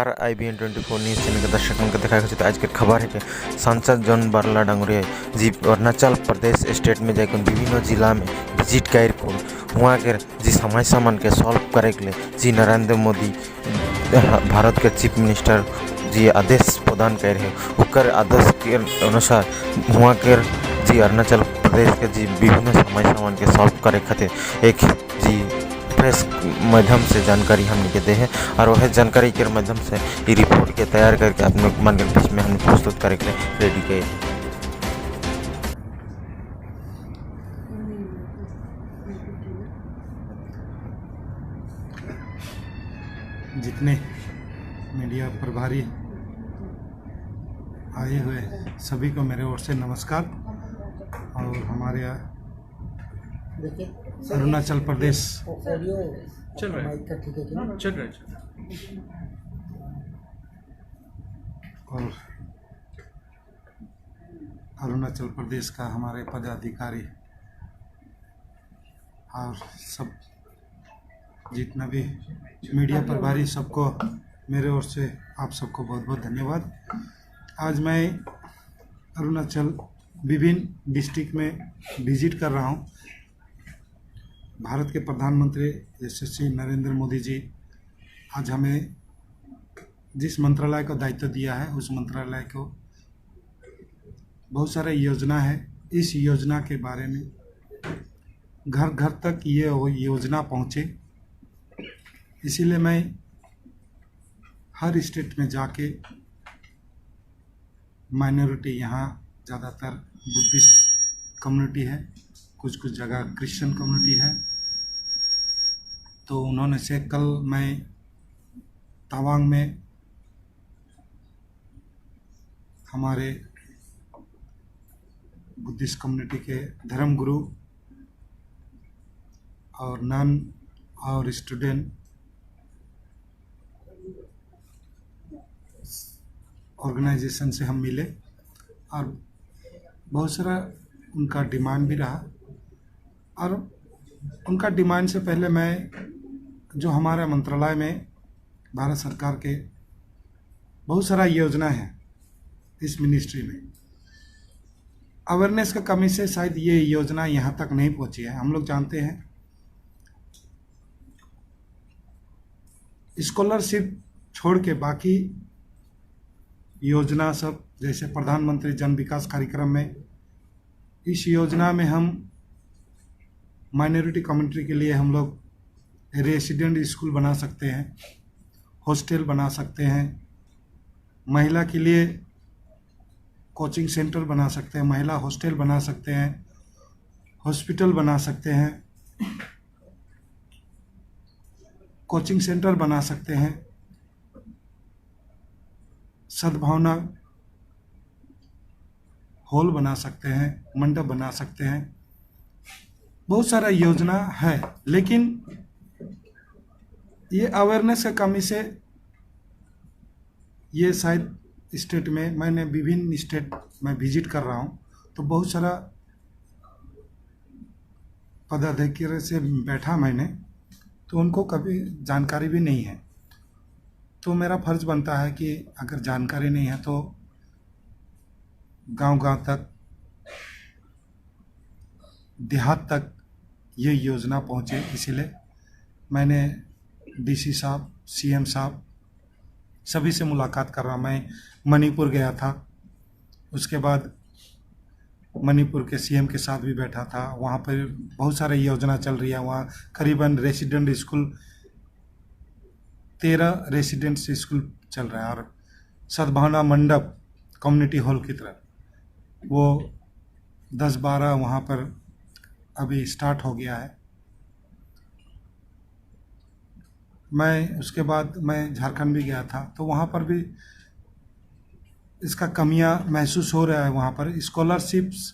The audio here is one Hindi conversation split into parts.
नमस्कार IBN24 न्यूज चैनल के दर्शक को देखा तो आज के खबर है कि सांसद जॉन बारला डांगुरिया जी अरुणाचल प्रदेश स्टेट में जाकर विभिन्न जिला में विजिट कर वहाँ के जी समस्या मन के सॉल्व करे के लिए जी नरेंद्र मोदी भारत के चीफ मिनिस्टर जी आदेश प्रदान कर रहे ओकर आदेश के अनुसार वहाँ के जी अरुणाचल प्रदेश के जी विभिन्न समस्या मन के सॉल्व करे खातिर एक जी प्रेस माध्यम से जानकारी हमने के दे है और वह जानकारी के माध्यम से ये रिपोर्ट के तैयार करके अपने मन के बीच में हमने प्रस्तुत करे के रेडी किए। जितने मीडिया प्रभारी आए हुए सभी को मेरे ओर से नमस्कार। और हमारे अरुणाचल प्रदेश चल रहा है और अरुणाचल प्रदेश का हमारे पदाधिकारी और सब जितना भी मीडिया प्रभारी सबको मेरे ओर से आप सबको बहुत बहुत धन्यवाद। आज मैं अरुणाचल विभिन्न डिस्ट्रिक्ट में विजिट कर रहा हूं। भारत के प्रधानमंत्री यशस्वी नरेंद्र मोदी जी आज हमें जिस मंत्रालय का दायित्व दिया है उस मंत्रालय को बहुत सारे योजना है। इस योजना के बारे में घर घर तक ये योजना पहुँचे, इसीलिए मैं हर स्टेट में जाके माइनॉरिटी यहाँ ज़्यादातर बुद्धिस्ट कम्युनिटी है, कुछ जगह क्रिश्चियन कम्युनिटी है, तो उन्होंने से कल मैं तवांग में हमारे बुद्धिस्ट कम्युनिटी के धर्मगुरु और नन और स्टूडेंट ऑर्गेनाइजेशन से हम मिले और बहुत सारा उनका डिमांड भी रहा। और उनका डिमांड से पहले मैं जो हमारे मंत्रालय में भारत सरकार के बहुत सारा योजना है इस मिनिस्ट्री में, अवेयरनेस का कमी से शायद ये योजना यहाँ तक नहीं पहुँची है। हम लोग जानते हैं स्कॉलरशिप छोड़ के बाकी योजना सब जैसे प्रधानमंत्री जन विकास कार्यक्रम में, इस योजना में हम माइनॉरिटी कम्युनिटी के लिए हम लोग रेसिडेंट स्कूल बना सकते हैं, हॉस्टल बना सकते हैं, महिला के लिए कोचिंग सेंटर बना सकते हैं, महिला हॉस्टल बना सकते हैं, हॉस्पिटल बना सकते हैं, कोचिंग सेंटर बना सकते हैं, सद्भावना हॉल बना सकते हैं, मंडप बना सकते हैं। बहुत सारा योजना है, लेकिन ये अवेयरनेस की कमी से ये शायद स्टेट में, मैंने विभिन्न स्टेट में विजिट कर रहा हूँ तो बहुत सारा पदाधिकारी से बैठा मैंने, तो उनको कभी जानकारी भी नहीं है। तो मेरा फर्ज बनता है कि अगर जानकारी नहीं है तो गांव-गांव तक, देहात तक ये योजना पहुँचे। इसीलिए मैंने DC साहब, CM साहब सभी से मुलाकात कर रहा। मैं मणिपुर गया था, उसके बाद मणिपुर के CM के साथ भी बैठा था। वहाँ पर बहुत सारे योजना चल रही है। वहाँ करीबन रेसिडेंट स्कूल 13 रेसिडेंट स्कूल चल रहा है और सद्भावना मंडप कम्युनिटी हॉल की तरफ वो 10-12 वहाँ पर अभी स्टार्ट हो गया है। मैं उसके बाद मैं झारखंड भी गया था, तो वहाँ पर भी इसका कमियां महसूस हो रहा है। वहाँ पर स्कॉलरशिप्स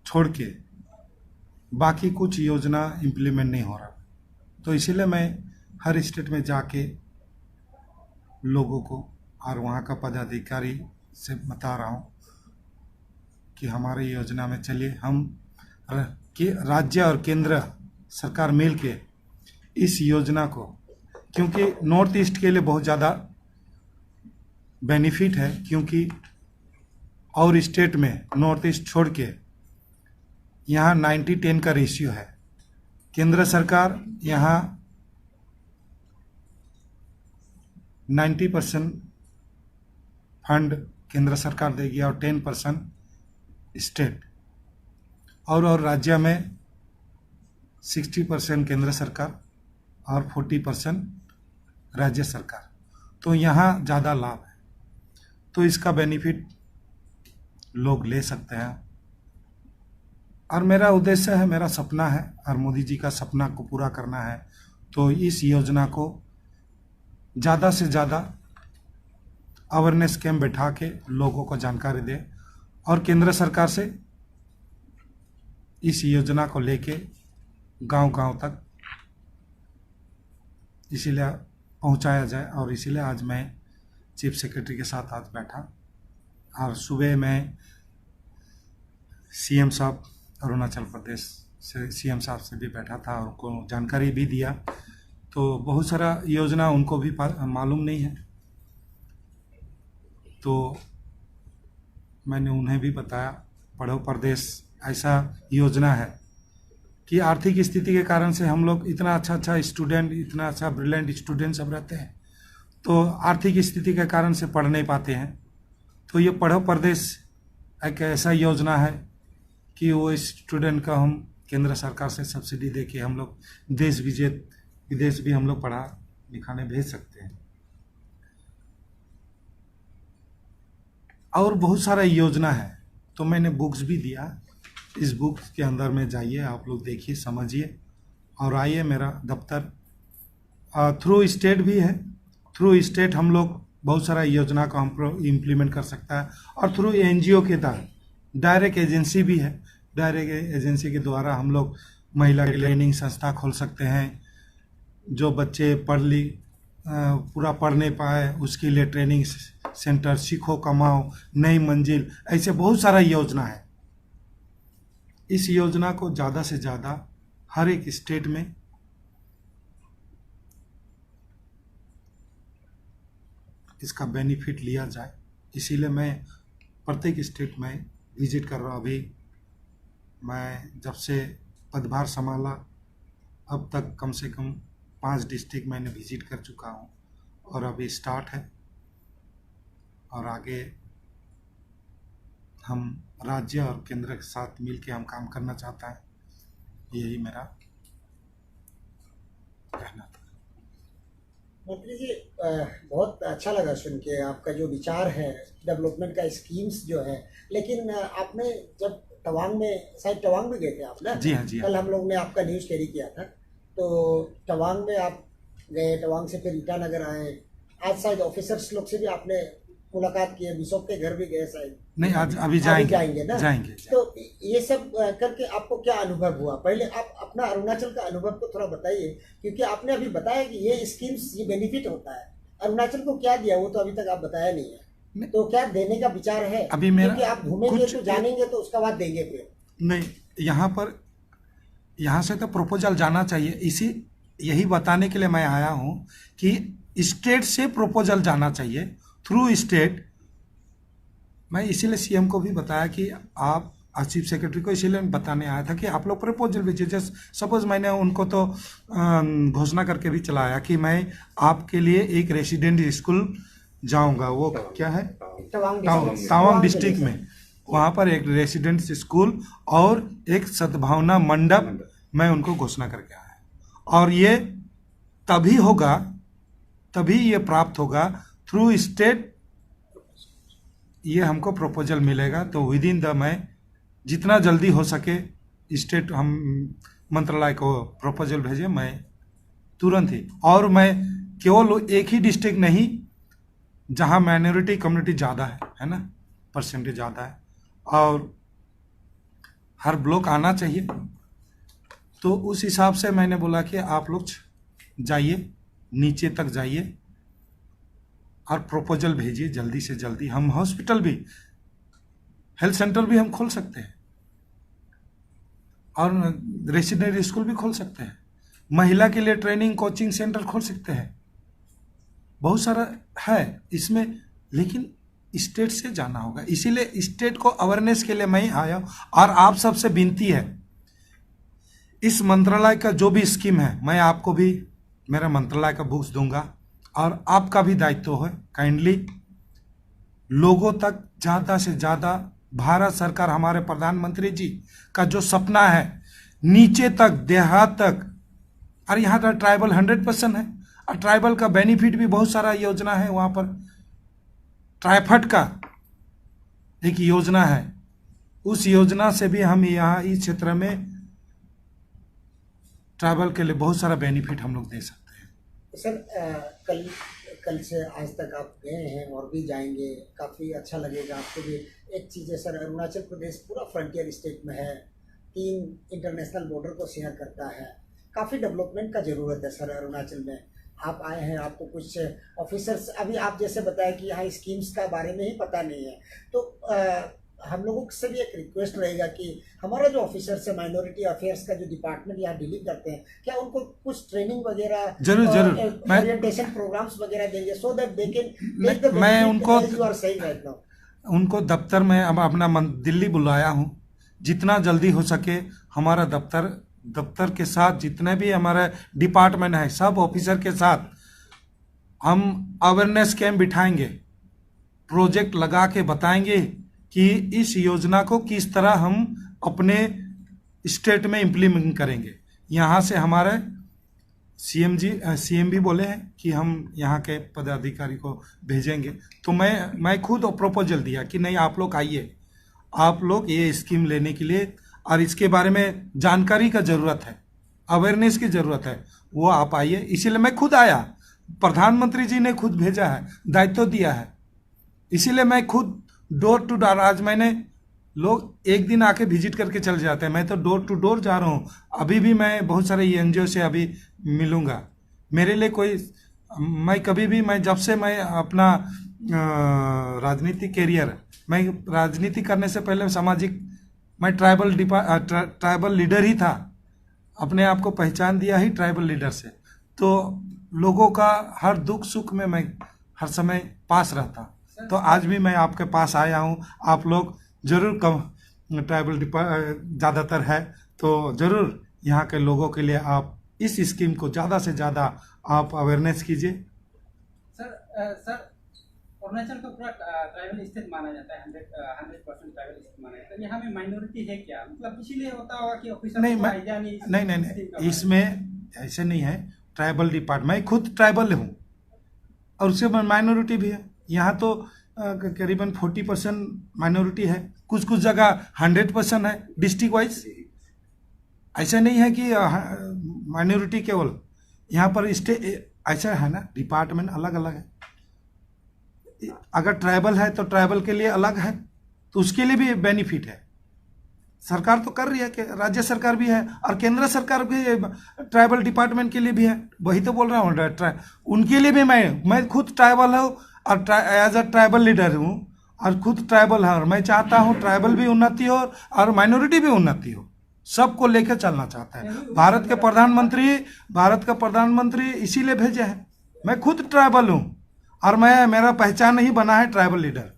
छोड़ के बाकी कुछ योजना इम्प्लीमेंट नहीं हो रहा, तो इसीलिए मैं हर स्टेट में जाके लोगों को और वहाँ का पदाधिकारी से बता रहा हूँ कि हमारे योजना में चलिए हम राज्य और केंद्र सरकार मिल के इस योजना को क्योंकि नॉर्थ ईस्ट के लिए बहुत ज़्यादा बेनिफिट है, क्योंकि और स्टेट में नॉर्थ ईस्ट छोड़ के यहाँ 90-10 का रेशियो है। केंद्र सरकार यहाँ 90% फंड केंद्र सरकार देगी और 10% स्टेट, और राज्य में 60% केंद्र सरकार और 40% राज्य सरकार। तो यहाँ ज़्यादा लाभ है, तो इसका बेनिफिट लोग ले सकते हैं। और मेरा उद्देश्य है, मेरा सपना है, और मोदी जी का सपना को पूरा करना है। तो इस योजना को ज़्यादा से ज़्यादा अवेयरनेस कैंप बैठा के लोगों को जानकारी दे, और केंद्र सरकार से इस योजना को लेके गांव-गांव तक इसीलिए पहुंचाया जाए। और इसीलिए आज मैं चीफ सेक्रेटरी के साथ आज बैठा, और सुबह मैं सीएम साहब अरुणाचल प्रदेश से सीएम साहब से भी बैठा था और उनको जानकारी भी दिया। तो बहुत सारा योजना उनको भी मालूम नहीं है, तो मैंने उन्हें भी बताया। पढ़ो प्रदेश ऐसा योजना है कि आर्थिक स्थिति के कारण से हम लोग इतना अच्छा स्टूडेंट, इतना अच्छा ब्रिलियंट स्टूडेंट सब रहते हैं, तो आर्थिक स्थिति के कारण से पढ़ नहीं पाते हैं। तो ये पढ़ो प्रदेश एक ऐसा योजना है कि वो स्टूडेंट का हम केंद्र सरकार से सब्सिडी दे के हम लोग विदेश भी हम लोग पढ़ा लिखाने भेज सकते हैं। और बहुत सारा योजना है, तो मैंने बुक्स भी दिया। इस बुक के अंदर में जाइए, आप लोग देखिए, समझिए, और आइए मेरा दफ्तर। थ्रू स्टेट भी है, थ्रू स्टेट हम लोग बहुत सारा योजना को हम इम्प्लीमेंट कर सकता है। और थ्रू एनजीओ के तहत डायरेक्ट एजेंसी भी है, डायरेक्ट एजेंसी के द्वारा हम लोग महिला ट्रेनिंग संस्था खोल सकते हैं। जो बच्चे पूरा पढ़ नहीं पाए उसके लिए ट्रेनिंग सेंटर, सीखो कमाओ नई मंजिल, ऐसे बहुत सारा योजना है। इस योजना को ज़्यादा से ज़्यादा हर एक स्टेट में इसका बेनिफिट लिया जाए, इसीलिए मैं प्रत्येक स्टेट में विजिट कर रहा हूँ। अभी मैं जब से पदभार संभाला अब तक कम से कम 5 डिस्ट्रिक्ट मैंने विजिट कर चुका हूँ, और अभी स्टार्ट है। और आगे हम राज्य और केंद्र के साथ मिलके हम काम करना चाहता है, यही मेरा कहना था। मंत्री जी, बहुत अच्छा लगा सुन के आपका जो विचार है डेवलपमेंट का, स्कीम्स जो है। लेकिन आपने जब तवांग में, शायद तवांग भी गए थे आप ना? जी हाँ, जी हाँ। कल हम लोग ने आपका न्यूज़ कैरी किया था। तो तवांग में आप गए, तवांग से फिर ईटानगर आए, आज शायद ऑफिसर्स लोग से भी आपने मुलाकात की है, बिशप के घर भी गए शायद। नहीं, आज अभी जाएंगे ना? जाएंगे। तो ये सब करके आपको क्या अनुभव हुआ? पहले आप अपना अरुणाचल का अनुभव को थोड़ा बताइए, क्योंकि आपने अभी बताया कि ये स्कीम्स, ये बेनिफिट होता है। अरुणाचल को क्या दिया वो तो अभी तक आप बताया नहीं है, तो क्या देने का विचार है? अभी मेरा, क्योंकि आप घूमेंगे तो जानेंगे, तो उसका बाद देंगे फिर नहीं। यहाँ से तो प्रपोजल जाना चाहिए, यही बताने के लिए मैं आया हूँ कि स्टेट से प्रपोजल जाना चाहिए, थ्रू स्टेट। मैं इसीलिए सीएम को भी बताया कि आप चीफ सेक्रेटरी को इसीलिए बताने आया था कि आप लोग प्रपोजल भेजिए। जैसे सपोज मैंने उनको तो घोषणा करके भी चलाया कि मैं आपके लिए एक रेसिडेंट स्कूल जाऊंगा, वो क्या है तवांग डिस्ट्रिक्ट में, वहाँ पर एक रेसिडेंट स्कूल और एक सद्भावना मंडप मैं उनको घोषणा करके आया। और ये तभी होगा, तभी ये प्राप्त होगा थ्रू स्टेट, ये हमको प्रपोजल मिलेगा। तो विद इन द, मैं जितना जल्दी हो सके स्टेट हम मंत्रालय को प्रपोजल भेजे, मैं तुरंत ही। और मैं केवल एक ही डिस्ट्रिक्ट नहीं, जहाँ माइनॉरिटी कम्युनिटी ज़्यादा है ना, परसेंटेज ज़्यादा है, और हर ब्लॉक आना चाहिए। तो उस हिसाब से मैंने बोला कि आप लोग जाइए, नीचे तक जाइए और प्रपोजल भेजिए जल्दी से जल्दी। हम हॉस्पिटल भी, हेल्थ सेंटर भी हम खोल सकते हैं, और रेसिडेंट स्कूल भी खोल सकते हैं, महिला के लिए ट्रेनिंग कोचिंग सेंटर खोल सकते हैं। बहुत सारा है इसमें, लेकिन स्टेट से जाना होगा। इसीलिए स्टेट को अवेयरनेस के लिए मैं ही आया हूँ। और आप सबसे विनती है, इस मंत्रालय का जो भी स्कीम है मैं आपको भी मेरा मंत्रालय का बुक्स दूंगा, और आपका भी दायित्व है काइंडली लोगों तक ज़्यादा से ज़्यादा भारत सरकार हमारे प्रधानमंत्री जी का जो सपना है नीचे तक देहात तक, और यहाँ का ट्राइबल 100% है, और ट्राइबल का बेनिफिट भी बहुत सारा योजना है। वहाँ पर ट्राइफट का एक योजना है, उस योजना से भी हम यहाँ इस क्षेत्र में ट्राइबल के लिए बहुत सारा बेनिफिट हम लोग दे सकते हैं। सर कल से आज तक आप गए हैं और भी जाएंगे, काफ़ी अच्छा लगेगा आपको भी। एक चीज़ है सर, अरुणाचल प्रदेश पूरा फ्रंटियर स्टेट में है, 3 इंटरनेशनल बॉर्डर को शेयर करता है, काफ़ी डेवलपमेंट का ज़रूरत है सर अरुणाचल में। आप आए हैं, आपको कुछ ऑफिसर्स, अभी आप जैसे बताया कि यहाँ स्कीम्स का बारे में ही पता नहीं है, तो हम लोगों से भी एक रिक्वेस्ट रहेगा कि हमारा जो ऑफिसर्स है माइनॉरिटी अफेयर्स का जो डिपार्टमेंट यहाँ डीलिंग करते हैं, क्या उनको कुछ ट्रेनिंग वगैरह, जरूर ओरिएंटेशन प्रोग्राम्स वगैरह देंगे, सो दैट दे कैन मैं उनको you are saying right now. उनको दफ्तर में अब अपना दिल्ली बुलाया हूँ, जितना जल्दी हो सके हमारा दफ्तर के साथ जितने भी हमारे डिपार्टमेंट है सब ऑफिसर के साथ हम अवेयरनेस कैंप बिठाएंगे, प्रोजेक्ट लगा के बताएंगे कि इस योजना को किस तरह हम अपने स्टेट में इम्प्लीमेंट करेंगे। यहाँ से हमारे सीएम भी बोले हैं कि हम यहाँ के पदाधिकारी को भेजेंगे, तो मैं खुद प्रपोजल दिया कि नहीं आप लोग आइए, आप लोग ये स्कीम लेने के लिए, और इसके बारे में जानकारी का ज़रूरत है, अवेयरनेस की ज़रूरत है, वो आप आइए। इसीलिए मैं खुद आया, प्रधानमंत्री जी ने खुद भेजा है, दायित्व दिया है, इसीलिए मैं खुद डोर टू डोर, आज मैंने लोग एक दिन आके विजिट करके चले जाते हैं, मैं तो डोर टू डोर जा रहा हूँ। अभी भी मैं बहुत सारे एनजीओ से अभी मिलूँगा। मेरे लिए कोई, मैं कभी भी, मैं जब से मैं अपना राजनीतिक कैरियर, मैं राजनीति करने से पहले सामाजिक, मैं ट्राइबल लीडर ही था, अपने आप को पहचान दिया ही ट्राइबल लीडर से, तो लोगों का हर दुख सुख में मैं हर समय पास रहता। तो आज भी मैं आपके पास आया हूँ, आप लोग ज़रूर कम ट्राइबल ज़्यादातर है, तो ज़रूर यहाँ के लोगों के लिए आप इस स्कीम को ज़्यादा से ज़्यादा आप अवेयरनेस कीजिए। सर अरुणाचल को पूरा ट्राइबल स्टेट माना जाता है, 100% ट्राइबल स्टेट माना जाता है, यहाँ में माइनॉरिटी है क्या? मतलब इसीलिए होता होगा कि ऑफिसर नहीं, इसमें ऐसे नहीं है। ट्राइबल डिपार्टमेंट, मैं खुद ट्राइबल हूँ और उसके बाद माइनॉरिटी भी है। यहाँ तो करीबन 40% माइनॉरिटी है, कुछ जगह 100% है डिस्ट्रिक्ट वाइज। ऐसा नहीं है कि माइनॉरिटी केवल यहाँ पर ऐसा है ना, डिपार्टमेंट अलग अलग है। अगर ट्राइबल है तो ट्राइबल के लिए अलग है, तो उसके लिए भी बेनिफिट है। सरकार तो कर रही है कि राज्य सरकार भी है और केंद्र सरकार भी ट्राइबल डिपार्टमेंट के लिए भी है, वही तो बोल रहा हूँ। उनके लिए भी मैं खुद ट्राइबल हूँ और एज अ ट्राइबल लीडर हूँ और खुद ट्राइबल है, और मैं चाहता हूँ ट्राइबल भी उन्नति हो और माइनॉरिटी भी उन्नति हो, सबको लेकर चलना चाहता है। भारत का प्रधानमंत्री इसीलिए भेजे हैं। मैं खुद ट्राइबल हूँ और मेरा पहचान ही बना है ट्राइबल लीडर।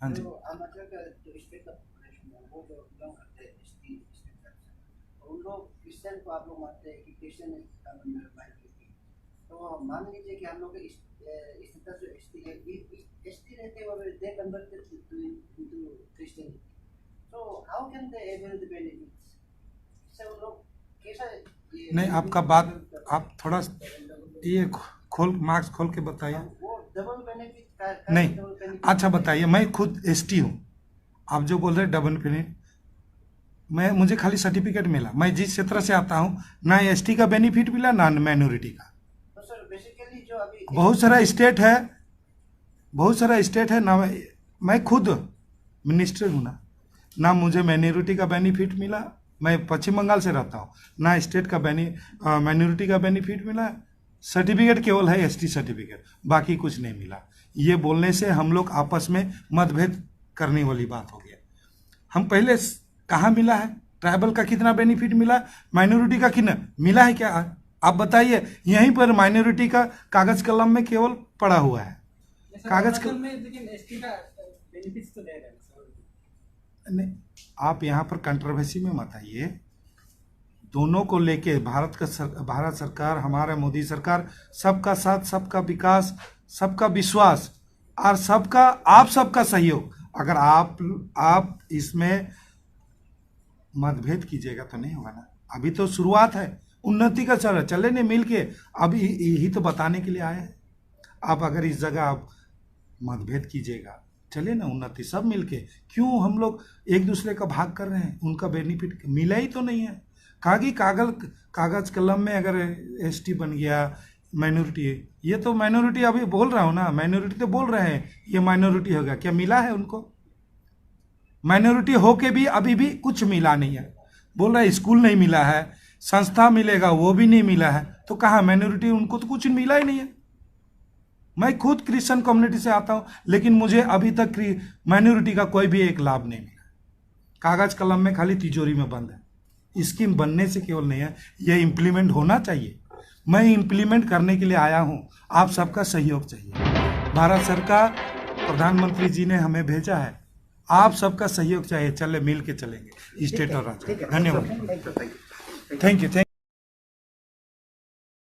हाँ जी, आप लोग मानते हैं कि क्रिश्चियन तो मान लीजिए कि हम लोग इस तरह से एसटी रहते हुए दे कन्वर्टेड टू क्रिश्चियन, तो how can they able the benefits? से वो लोग कैसा? नहीं, आपका बात आप थोड़ा ये मार्क्स खोल के बताइए। वो डबल बेनिफिट नहीं, अच्छा बताइए। मैं खुद एसटी हूँ, आप जो बोल रहे हैं डबल बेनिफिट, मुझे खाली सर्टिफिकेट मिला। मैं जिस क्षेत्र से आता हूँ ना एसटी का बेनिफिट मिला ना माइनॉरिटी का। तो सर बेसिकली जो अभी बहुत सारा स्टेट है ना, मैं खुद मिनिस्टर हूँ ना मुझे माइनॉरिटी का बेनिफिट मिला। मैं पश्चिम बंगाल से रहता हूँ, ना स्टेट का माइनॉरिटी का बेनिफिट मिला। सर्टिफिकेट केवल है एसटी सर्टिफिकेट, बाकी कुछ नहीं मिला। ये बोलने से हम लोग आपस में मतभेद करने वाली बात हो गया। हम पहले कहाँ मिला है, ट्राइबल का कितना बेनिफिट मिला, माइनॉरिटी का कितना मिला है, क्या आप बताइए, यहीं पर माइनॉरिटी का कागज कलम में केवल पड़ा हुआ है। कागज अरुणाचल में लेकिन एसटी का बेनिफिट्स तो दे रहे हैं सर। नहीं, आप यहाँ पर कंट्रोवर्सी में मत आइए। दोनों को लेके भारत सरकार, हमारा मोदी सरकार, सबका साथ, सबका विकास, सबका विश्वास और आप सबका सहयोग। अगर आप इसमें मतभेद कीजिएगा तो नहीं होगा ना। अभी तो शुरुआत है, उन्नति का चले नहीं मिल के, अभी यही तो बताने के लिए आए हैं। आप अगर इस जगह आप मतभेद कीजिएगा, चले ना उन्नति सब मिल के, क्यों हम लोग एक दूसरे का भाग कर रहे हैं? उनका बेनिफिट मिला ही तो नहीं है। कागज कलम में अगर एसटी बन गया, माइनॉरिटी, ये तो माइनॉरिटी अभी बोल रहा हूँ ना, माइनॉरिटी तो बोल रहे हैं ये माइनॉरिटी होगा, क्या मिला है उनको? माइनॉरिटी होके भी अभी भी कुछ मिला नहीं है। बोल रहा है स्कूल नहीं मिला है, संस्था मिलेगा वो भी नहीं मिला है, तो कहाँ माइनॉरिटी, उनको तो कुछ मिला ही नहीं है। मैं खुद क्रिश्चियन कम्युनिटी से आता हूँ, लेकिन मुझे अभी तक माइनॉरिटी का कोई भी एक लाभ नहीं मिला। कागज कलम में खाली तिजोरी में बंद है। स्कीम बनने से केवल नहीं है, ये इम्प्लीमेंट होना चाहिए। मैं इम्प्लीमेंट करने के लिए आया हूँ, आप सबका सहयोग चाहिए। भारत सरकार, प्रधानमंत्री जी ने हमें भेजा है, आप सबका सहयोग चाहिए। चले मिल के चलेंगे स्टेट और राज्य। धन्यवाद। Thank you.